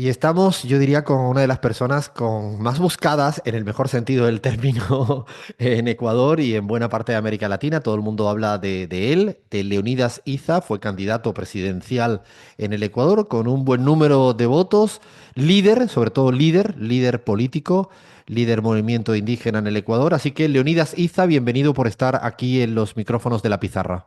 Y estamos, yo diría, con una de las personas con más buscadas, en el mejor sentido del término, en Ecuador y en buena parte de América Latina. Todo el mundo habla de él, de Leonidas Iza, fue candidato presidencial en el Ecuador con un buen número de votos, líder, sobre todo líder político, líder movimiento indígena en el Ecuador. Así que Leonidas Iza, bienvenido por estar aquí en los micrófonos de la pizarra.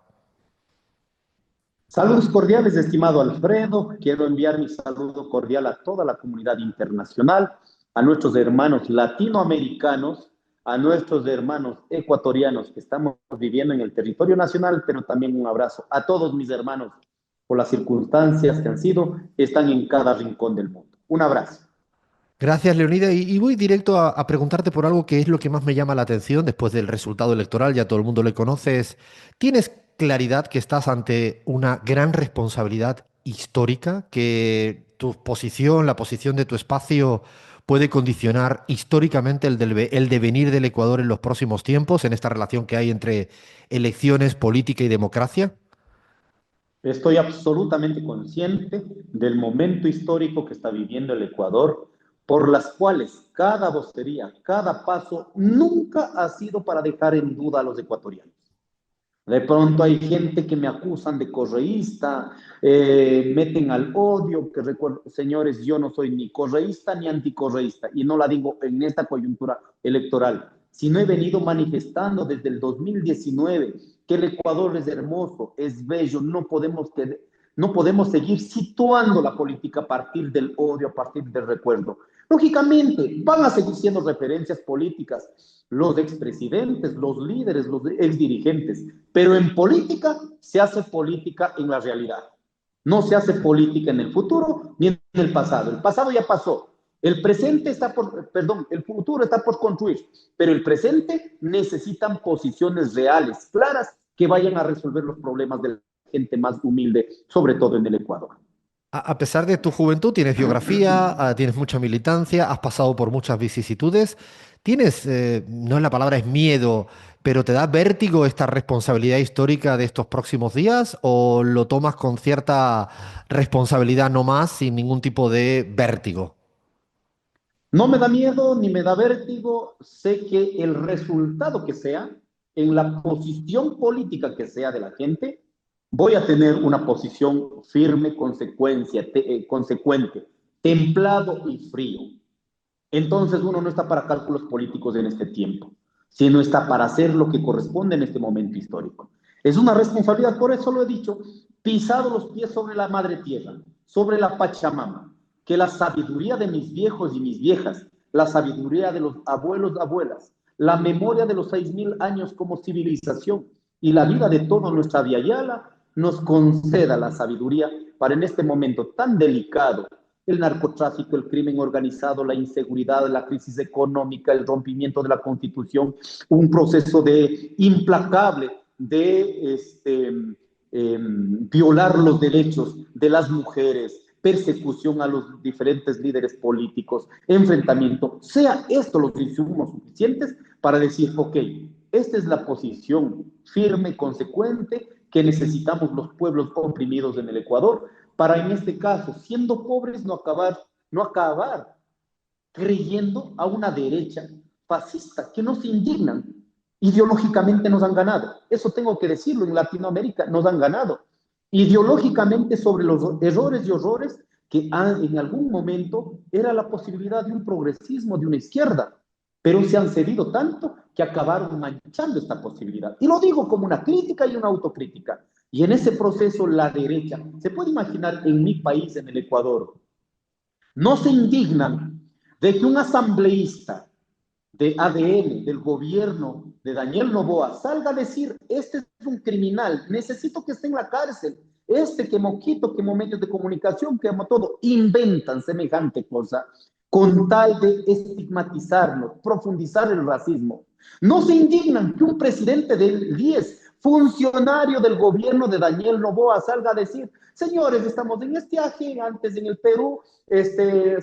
Saludos cordiales, estimado Alfredo. Quiero enviar mi saludo cordial a toda la comunidad internacional, a nuestros hermanos latinoamericanos, a nuestros hermanos ecuatorianos que estamos viviendo en el territorio nacional, pero también un abrazo a todos mis hermanos por las circunstancias que han sido, están en cada rincón del mundo. Un abrazo. Gracias, Leonida. Y voy directo a preguntarte por algo que es lo que más me llama la atención después del resultado electoral, ya todo el mundo le conoce. ¿Tienes claridad que estás ante una gran responsabilidad histórica, que tu posición, la posición de tu espacio puede condicionar históricamente el devenir del Ecuador en los próximos tiempos, en esta relación que hay entre elecciones, política y democracia? Estoy absolutamente consciente del momento histórico que está viviendo el Ecuador, por las cuales cada vocería, cada paso nunca ha sido para dejar en duda a los ecuatorianos. De pronto hay gente que me acusan de correísta, meten al odio, que recuerdo, señores, yo no soy ni correísta ni anticorreísta, y no la digo en esta coyuntura electoral, sino he venido manifestando desde el 2019 que el Ecuador es hermoso, es bello, no podemos seguir situando la política a partir del odio, a partir del recuerdo. Lógicamente, van a seguir siendo referencias políticas los expresidentes, los líderes, los exdirigentes, pero en política se hace política en la realidad. No se hace política en el futuro ni en el pasado. El pasado ya pasó. El presente está por, perdón, el futuro está por construir, pero el presente necesitan posiciones reales, claras, que vayan a resolver los problemas de la gente más humilde, sobre todo en el Ecuador. A pesar de tu juventud, tienes biografía, tienes mucha militancia, has pasado por muchas vicisitudes, tienes, no es la palabra, es miedo, pero ¿te da vértigo esta responsabilidad histórica de estos próximos días o lo tomas con cierta responsabilidad no más, sin ningún tipo de vértigo? No me da miedo ni me da vértigo, sé que el resultado que sea, en la posición política que sea de la gente, voy a tener una posición firme, consecuente, templado y frío. Entonces uno no está para cálculos políticos en este tiempo, sino está para hacer lo que corresponde en este momento histórico. Es una responsabilidad, por eso lo he dicho, pisado los pies sobre la madre tierra, sobre la Pachamama, que la sabiduría de mis viejos y mis viejas, la sabiduría de los abuelos, abuelas, la memoria de los 6.000 años como civilización y la vida de toda nuestra Viayala nos conceda la sabiduría para en este momento tan delicado el narcotráfico, el crimen organizado, la inseguridad, la crisis económica, el rompimiento de la constitución, un proceso de implacable de violar los derechos de las mujeres, persecución a los diferentes líderes políticos, enfrentamiento, sea esto los insumos suficientes para decir, ok, esta es la posición firme, consecuente que necesitamos los pueblos oprimidos en el Ecuador para en este caso, siendo pobres, no acabar creyendo a una derecha fascista que nos indignan. Ideológicamente nos han ganado. Eso tengo que decirlo, en Latinoamérica nos han ganado. Ideológicamente sobre los errores y horrores que en algún momento era la posibilidad de un progresismo, de una izquierda, pero se han cedido tanto que acabaron manchando esta posibilidad. Y lo digo como una crítica y una autocrítica. Y en ese proceso la derecha, se puede imaginar en mi país, en el Ecuador, no se indignan de que un asambleísta de ADN, del gobierno de Daniel Noboa, salga a decir, este es un criminal, necesito que esté en la cárcel, este que Moquito, que medios de comunicación, que todo, inventan semejante cosa con tal de estigmatizarnos, profundizar el racismo. No se indignan que un presidente del 10, funcionario del gobierno de Daniel Noboa, salga a decir, señores, estamos en estiaje, antes en el Perú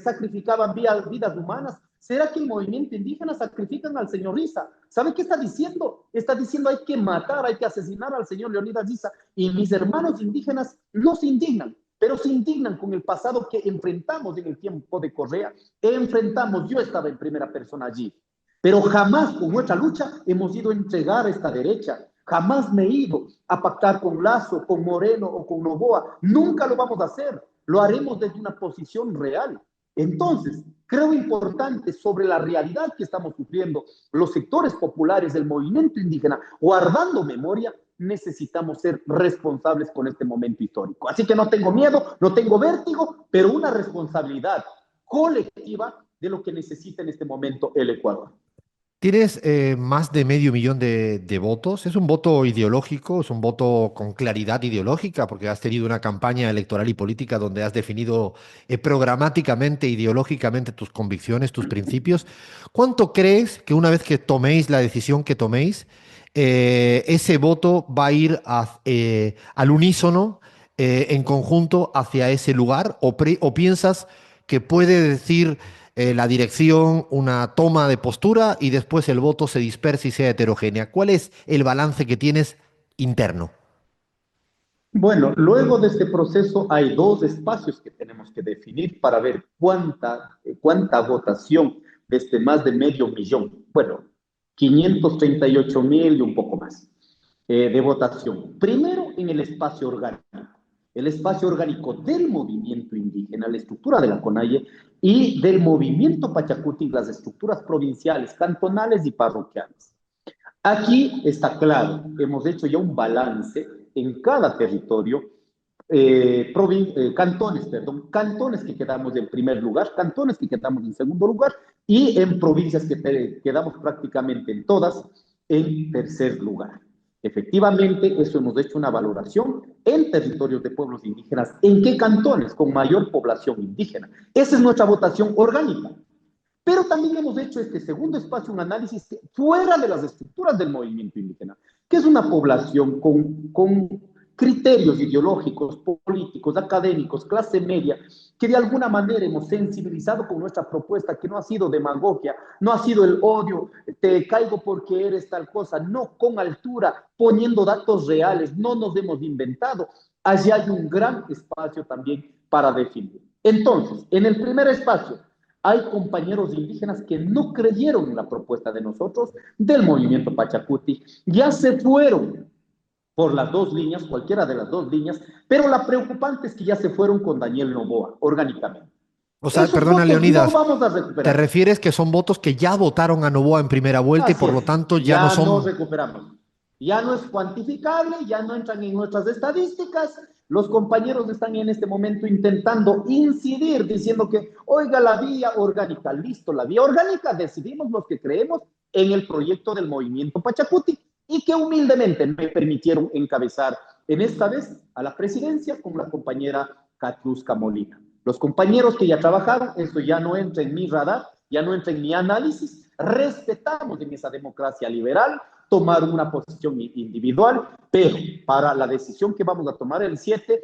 sacrificaban vidas humanas. ¿Será que el movimiento indígena sacrifican al señor Riza? ¿Sabe qué está diciendo? Está diciendo hay que matar, hay que asesinar al señor Leonidas Riza. Y mis hermanos indígenas no se indignan. pero se indignan con el pasado que enfrentamos en el tiempo de Correa, yo estaba en primera persona allí, pero jamás con nuestra lucha hemos ido a entregar a esta derecha, jamás me he ido a pactar con Lazo, con Moreno o con Noboa, nunca lo vamos a hacer, lo haremos desde una posición real. Entonces, creo importante sobre la realidad que estamos sufriendo los sectores populares del movimiento indígena, guardando memoria, necesitamos ser responsables con este momento histórico. Así que no tengo miedo, no tengo vértigo, pero una responsabilidad colectiva de lo que necesita en este momento el Ecuador. Tienes más de medio millón de votos. Es un voto ideológico, es un voto con claridad ideológica, porque has tenido una campaña electoral y política donde has definido programáticamente, ideológicamente tus convicciones, tus principios. ¿Cuánto crees que una vez que toméis la decisión que toméis, ese voto va a ir al unísono, en conjunto, hacia ese lugar? ¿O piensas que puede decir la dirección, una toma de postura y después el voto se dispersa y sea heterogénea? ¿Cuál es el balance que tienes interno? Bueno, luego de este proceso hay dos espacios que tenemos que definir para ver cuánta votación de este más de medio millón, bueno, 538.000 y un poco más de votación. Primero en el espacio orgánico del movimiento indígena, la estructura de la CONAIE y del movimiento Pachacuti, las estructuras provinciales, cantonales y parroquiales. Aquí está claro, hemos hecho ya un balance en cada territorio, cantones que quedamos en primer lugar, cantones que quedamos en segundo lugar y en provincias que quedamos prácticamente en todas en tercer lugar. Efectivamente, eso hemos hecho una valoración en territorios de pueblos indígenas. ¿En qué cantones con mayor población indígena? Esa es nuestra votación orgánica. Pero también hemos hecho este segundo espacio un análisis fuera de las estructuras del movimiento indígena, que es una población con criterios ideológicos, políticos, académicos, clase media, que de alguna manera hemos sensibilizado con nuestra propuesta, que no ha sido demagogia, no ha sido el odio, te caigo porque eres tal cosa, no, con altura, poniendo datos reales, no nos hemos inventado. Allí hay un gran espacio también para definir. Entonces, en el primer espacio, hay compañeros indígenas que no creyeron en la propuesta de nosotros, del movimiento Pachacuti, ya se fueron por las dos líneas, cualquiera de las dos líneas, pero la preocupante es que ya se fueron con Daniel Noboa, orgánicamente. O sea, Esos perdona, votos no Leonidas, vamos a ¿te recuperar. refieres que son votos que ya votaron a Noboa en primera vuelta y Así por es, lo tanto ya no ya no son... recuperamos. Ya no es cuantificable, ya no entran en nuestras estadísticas. Los compañeros están en este momento intentando incidir, diciendo que, oiga, la vía orgánica, listo, la vía orgánica, decidimos los que creemos en el proyecto del movimiento Pachacuti y que humildemente me permitieron encabezar en esta vez a la presidencia con la compañera Katrusca Molina. Los compañeros que ya trabajaron, eso ya no entra en mi radar, ya no entra en mi análisis, respetamos en esa democracia liberal tomar una posición individual, pero para la decisión que vamos a tomar el 7,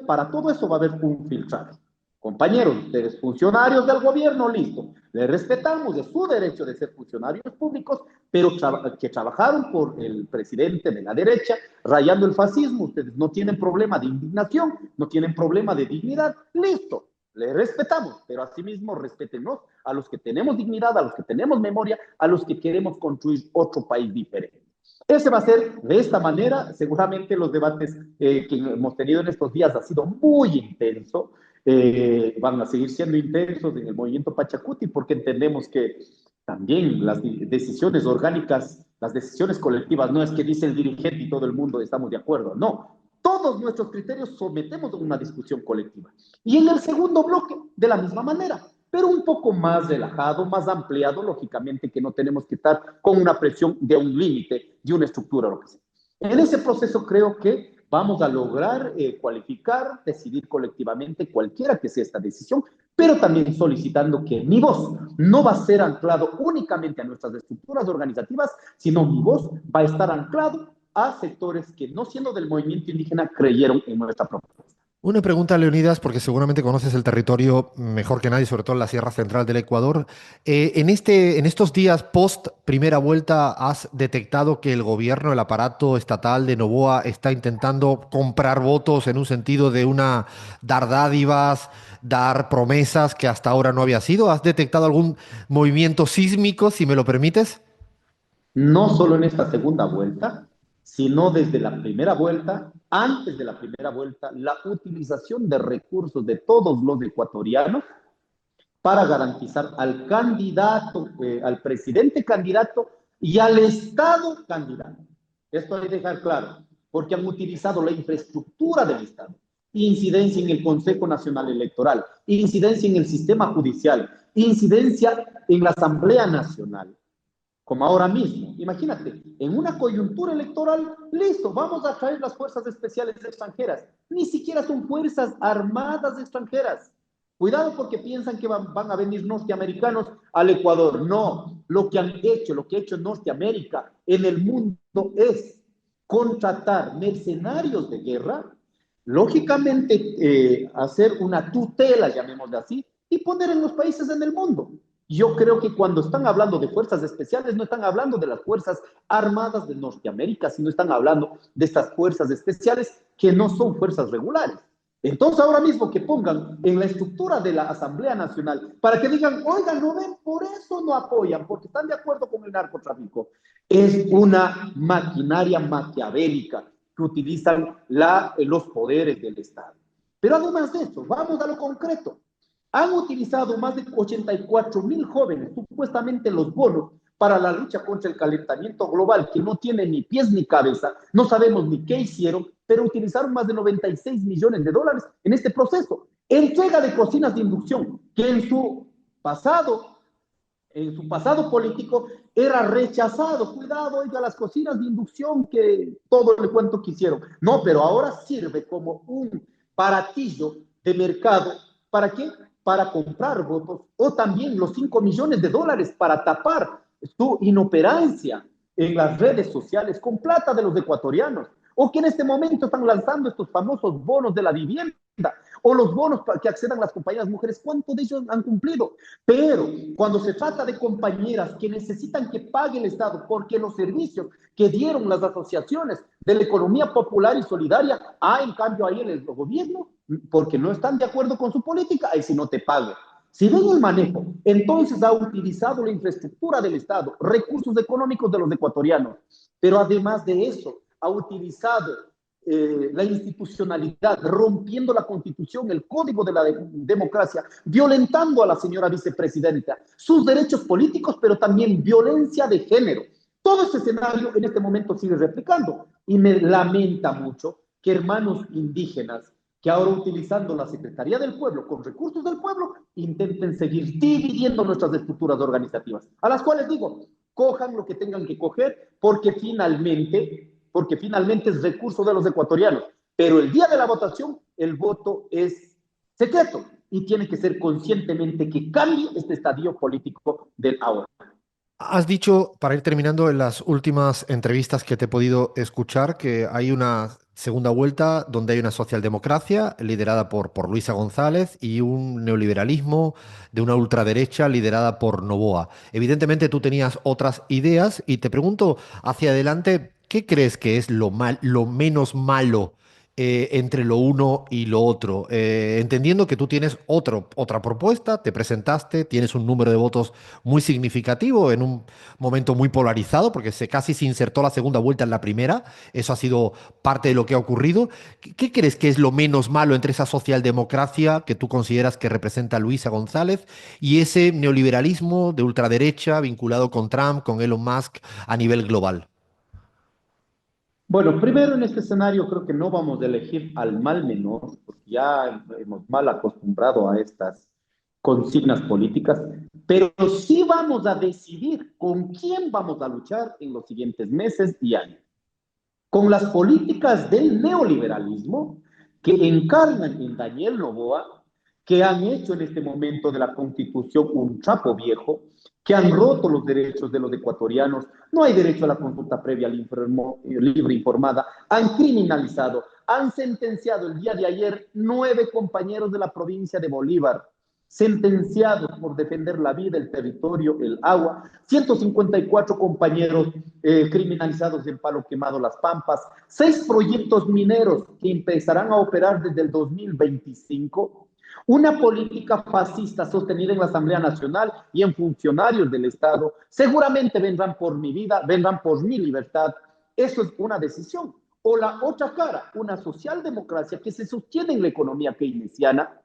para todo eso va a haber un filtrado. Compañeros, ustedes funcionarios del gobierno, listo, les respetamos, es su derecho de ser funcionarios públicos, pero que trabajaron por el presidente de la derecha, rayando el fascismo, ustedes no tienen problema de indignación, no tienen problema de dignidad, listo, les respetamos, pero asimismo respétenos a los que tenemos dignidad, a los que tenemos memoria, a los que queremos construir otro país diferente. Ese va a ser de esta manera. Seguramente los debates que hemos tenido en estos días ha sido muy intenso. Van a seguir siendo intensos en el movimiento Pachacuti porque entendemos que también las decisiones orgánicas, las decisiones colectivas, no es que dice el dirigente y todo el mundo estamos de acuerdo, no. Todos nuestros criterios sometemos a una discusión colectiva. Y en el segundo bloque, de la misma manera, pero un poco más relajado, más ampliado, lógicamente que no tenemos que estar con una presión de un límite, de una estructura, lo que sea. En ese proceso creo que vamos a lograr cualificar, decidir colectivamente cualquiera que sea esta decisión, pero también solicitando que mi voz no va a ser anclado únicamente a nuestras estructuras organizativas, sino mi voz va a estar anclado a sectores que, no siendo del movimiento indígena, creyeron en nuestra propuesta. Una pregunta, Leonidas, porque seguramente conoces el territorio mejor que nadie, sobre todo en la Sierra Central del Ecuador. En estos días post primera vuelta, ¿has detectado que el gobierno, el aparato estatal de Noboa está intentando comprar votos en un sentido de dar dádivas, dar promesas que hasta ahora no había sido? ¿Has detectado algún movimiento sísmico, si me lo permites? No solo en esta segunda vuelta, sino desde la primera vuelta, antes de la primera vuelta, la utilización de recursos de todos los ecuatorianos para garantizar al candidato, al presidente candidato y al Estado candidato. Esto hay que dejar claro, porque han utilizado la infraestructura del Estado, incidencia en el Consejo Nacional Electoral, incidencia en el sistema judicial, incidencia en la Asamblea Nacional, como ahora mismo. Imagínate, en una coyuntura electoral, listo, vamos a traer las fuerzas especiales extranjeras. Ni siquiera son fuerzas armadas extranjeras. Cuidado porque piensan que van a venir norteamericanos al Ecuador. No, lo que han hecho, lo que ha hecho Norteamérica en el mundo es contratar mercenarios de guerra, lógicamente hacer una tutela, llamémosle así, y poner en los países en el mundo. Yo creo que cuando están hablando de fuerzas especiales, no están hablando de las fuerzas armadas de Norteamérica, sino están hablando de estas fuerzas especiales que no son fuerzas regulares. Entonces, ahora mismo que pongan en la estructura de la Asamblea Nacional para que digan, oigan, no ven, por eso no apoyan, porque están de acuerdo con el narcotráfico, es una maquinaria maquiavélica que utilizan los poderes del Estado. Pero además de eso, vamos a lo concreto. Han utilizado más de 84,000 jóvenes, supuestamente los bonos, para la lucha contra el calentamiento global, que no tiene ni pies ni cabeza, no sabemos ni qué hicieron, pero utilizaron más de 96 millones de dólares en este proceso. Entrega de cocinas de inducción, que en su pasado político era rechazado. Cuidado, oiga, las cocinas de inducción que todo el cuento que hicieron. No, pero ahora sirve como un baratillo de mercado. ¿Para qué? Para comprar votos o también los 5 millones de dólares para tapar su inoperancia en las redes sociales con plata de los ecuatorianos, o que en este momento están lanzando estos famosos bonos de la vivienda, o los bonos para que accedan las compañeras mujeres. ¿Cuántos de ellos han cumplido? Pero cuando se trata de compañeras que necesitan que pague el Estado porque los servicios que dieron las asociaciones de la economía popular y solidaria, en cambio ahí el gobierno, porque no están de acuerdo con su política, ahí si no te pago. Si ven el manejo, entonces ha utilizado la infraestructura del Estado, recursos económicos de los ecuatorianos, pero además de eso, ha utilizado la institucionalidad, rompiendo la constitución, el código de la democracia, violentando a la señora vicepresidenta, sus derechos políticos, pero también violencia de género. Todo ese escenario en este momento sigue replicando y me lamenta mucho que hermanos indígenas que ahora utilizando la Secretaría del Pueblo con recursos del pueblo intenten seguir dividiendo nuestras estructuras organizativas, a las cuales digo, cojan lo que tengan que coger porque finalmente es recurso de los ecuatorianos, pero el día de la votación el voto es secreto y tiene que ser conscientemente que cambie este estadio político del ahora. Has dicho, para ir terminando, en las últimas entrevistas que te he podido escuchar, que hay una segunda vuelta donde hay una socialdemocracia liderada por Luisa González y un neoliberalismo de una ultraderecha liderada por Noboa. Evidentemente tú tenías otras ideas y te pregunto hacia adelante, ¿qué crees que es lo menos malo entre lo uno y lo otro? Entendiendo que tú tienes otra propuesta, te presentaste, tienes un número de votos muy significativo en un momento muy polarizado, porque casi se insertó la segunda vuelta en la primera. Eso ha sido parte de lo que ha ocurrido. ¿Qué crees que es lo menos malo entre esa socialdemocracia que tú consideras que representa Luisa González y ese neoliberalismo de ultraderecha vinculado con Trump, con Elon Musk a nivel global? Bueno, primero en este escenario creo que no vamos a elegir al mal menor, porque ya hemos mal acostumbrado a estas consignas políticas, pero sí vamos a decidir con quién vamos a luchar en los siguientes meses y años. Con las políticas del neoliberalismo que encarnan en Daniel Noboa, que han hecho en este momento de la Constitución un trapo viejo, que han roto los derechos de los ecuatorianos, no hay derecho a la consulta previa libre informada, han criminalizado, han sentenciado el día de ayer 9 compañeros de la provincia de Bolívar, sentenciados por defender la vida, el territorio, el agua, 154 compañeros criminalizados en Palo Quemado, Las Pampas, 6 proyectos mineros que empezarán a operar desde el 2025, una política fascista sostenida en la Asamblea Nacional y en funcionarios del Estado. Seguramente vendrán por mi vida, vendrán por mi libertad. Eso es una decisión. O la otra cara, una socialdemocracia que se sostiene en la economía keynesiana.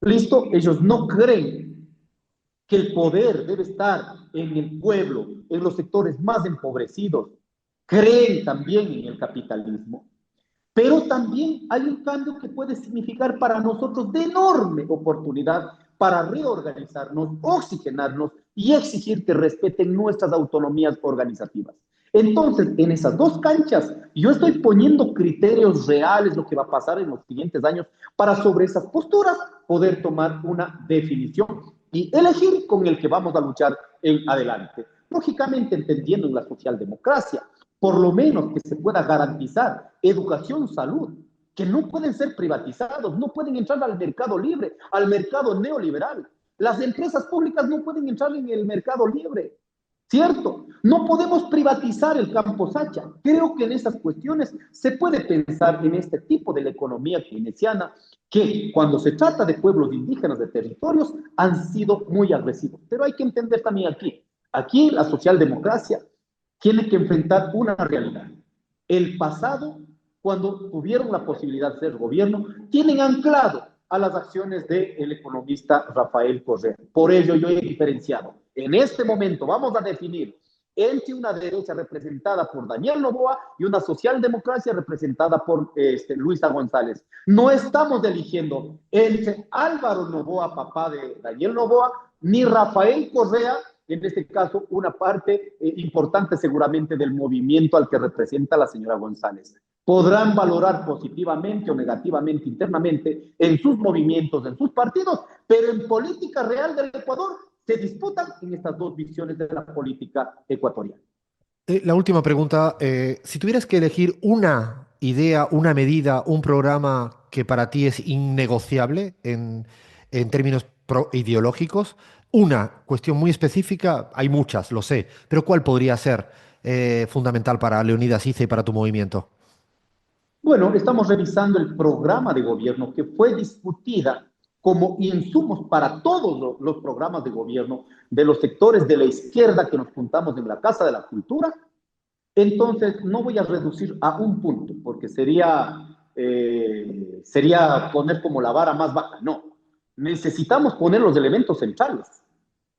Listo, ellos no creen que el poder debe estar en el pueblo, en los sectores más empobrecidos. Creen también en el capitalismo. Pero también hay un cambio que puede significar para nosotros de enorme oportunidad para reorganizarnos, oxigenarnos y exigir que respeten nuestras autonomías organizativas. Entonces, en esas dos canchas, yo estoy poniendo criterios reales, lo que va a pasar en los siguientes años, para sobre esas posturas poder tomar una definición y elegir con el que vamos a luchar en adelante. Lógicamente, entendiendo en la socialdemocracia, por lo menos que se pueda garantizar educación, salud, que no pueden ser privatizados, no pueden entrar al mercado libre, al mercado neoliberal. Las empresas públicas no pueden entrar en el mercado libre, ¿cierto? No podemos privatizar el campo Sacha. Creo que en esas cuestiones se puede pensar en este tipo de la economía keynesiana que cuando se trata de pueblos indígenas, de territorios, han sido muy agresivos. Pero hay que entender también aquí la socialdemocracia tiene que enfrentar una realidad. El pasado, cuando tuvieron la posibilidad de ser gobierno, tienen anclado a las acciones del economista Rafael Correa. Por ello yo he diferenciado. En este momento vamos a definir entre una derecha representada por Daniel Noboa y una socialdemocracia representada por Luisa González. No estamos eligiendo entre Álvaro Noboa, papá de Daniel Noboa, ni Rafael Correa, en este caso una parte importante seguramente del movimiento al que representa la señora González. Podrán valorar positivamente o negativamente internamente en sus movimientos, en sus partidos, pero en política real del Ecuador se disputan en estas dos visiones de la política ecuatoriana. La última pregunta, si tuvieras que elegir una idea, una medida, un programa que para ti es innegociable en términos ideológicos, una cuestión muy específica, hay muchas, lo sé, pero ¿cuál podría ser fundamental para Leonidas Iza y para tu movimiento? Bueno, estamos revisando el programa de gobierno que fue discutida como insumos para todos los programas de gobierno de los sectores de la izquierda que nos juntamos en la Casa de la Cultura. Entonces, no voy a reducir a un punto, porque sería poner como la vara más baja. No, necesitamos poner los elementos centrales.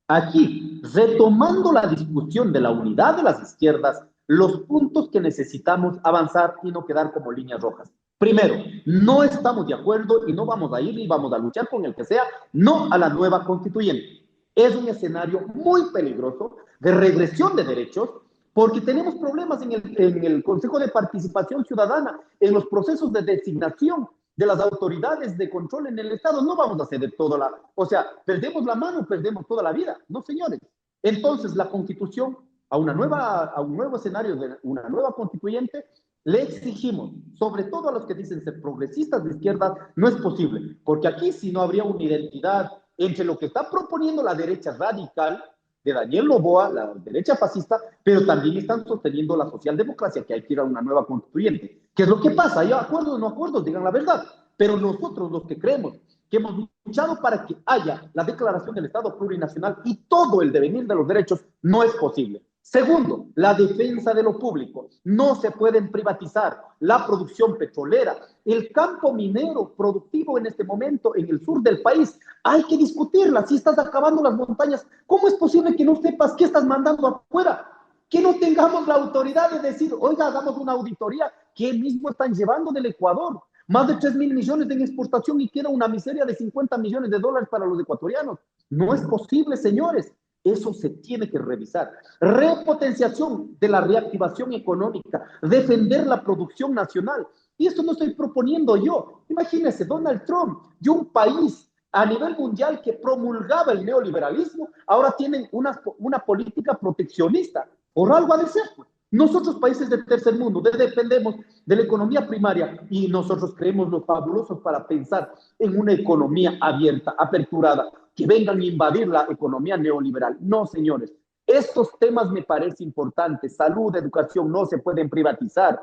Aquí, retomando la discusión de la unidad de las izquierdas, los puntos que necesitamos avanzar y no quedar como líneas rojas. Primero, no estamos de acuerdo y no vamos a ir y vamos a luchar con el que sea, no a la nueva constituyente. Es un escenario muy peligroso de regresión de derechos porque tenemos problemas en el Consejo de Participación Ciudadana, en los procesos de designación de las autoridades de control en el Estado. No vamos a ceder toda la... O sea, perdemos la mano, perdemos toda la vida. No, señores. Entonces, la Constitución, a un nuevo escenario de una nueva constituyente, le exigimos, sobre todo a los que dicen ser progresistas de izquierda, no es posible, porque aquí si no habría una identidad entre lo que está proponiendo la derecha radical de Daniel Noboa, la derecha fascista, pero también están sosteniendo la socialdemocracia, que hay que ir a una nueva constituyente. ¿Qué es lo que pasa? ¿Hay acuerdos o no acuerdos? Digan la verdad. Pero nosotros, los que creemos que hemos luchado para que haya la declaración del Estado plurinacional y todo el devenir de los derechos, no es posible. Segundo, la defensa de lo público. No se pueden privatizar la producción petrolera, el campo minero productivo en este momento en el sur del país. Hay que discutirla. Si estás acabando las montañas, ¿cómo es posible que no sepas qué estás mandando afuera? Que no tengamos la autoridad de decir, oiga, hagamos una auditoría que mismo están llevando del Ecuador. Más de 3.000 millones en exportación y queda una miseria de 50 millones de dólares para los ecuatorianos. No es posible, señores. Eso se tiene que revisar. Repotenciación de la reactivación económica, defender la producción nacional. Y esto no estoy proponiendo yo. Imagínense, Donald Trump, de un país a nivel mundial que promulgaba el neoliberalismo, ahora tienen una política proteccionista. Por algo ha de ser, pues. Nosotros, países del tercer mundo, dependemos de la economía primaria y nosotros creemos los fabulosos para pensar en una economía abierta, aperturada, que vengan a invadir la economía neoliberal. No, señores. Estos temas me parecen importantes. Salud, educación no se pueden privatizar.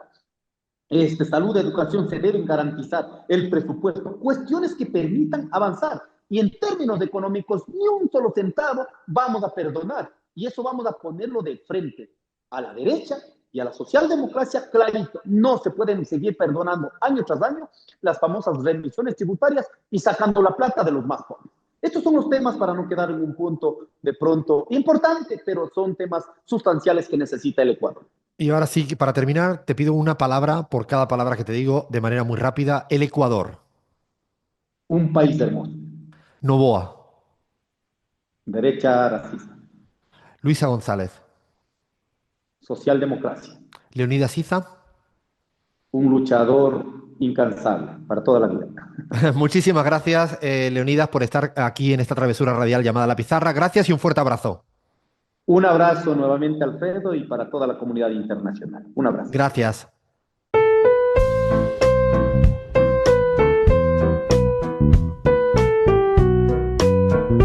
Salud, educación se deben garantizar, el presupuesto, cuestiones que permitan avanzar. Y en términos económicos, ni un solo centavo vamos a perdonar. Y eso vamos a ponerlo de frente a la derecha y a la socialdemocracia, clarito. No se pueden seguir perdonando año tras año las famosas remisiones tributarias y sacando la plata de los más pobres. Estos son los temas para no quedar en un punto de pronto importante, pero son temas sustanciales que necesita el Ecuador. Y ahora sí, para terminar, te pido una palabra por cada palabra que te digo de manera muy rápida. El Ecuador. Un país hermoso. Novoa. Derecha racista. Luisa González. Socialdemocracia. Leonidas Iza. Un luchador incansable para toda la vida. Muchísimas gracias, Leonidas, por estar aquí en esta travesura radial llamada La Pizarra. Gracias y un fuerte abrazo. Un abrazo nuevamente, Alfredo, y para toda la comunidad internacional. Un abrazo. Gracias.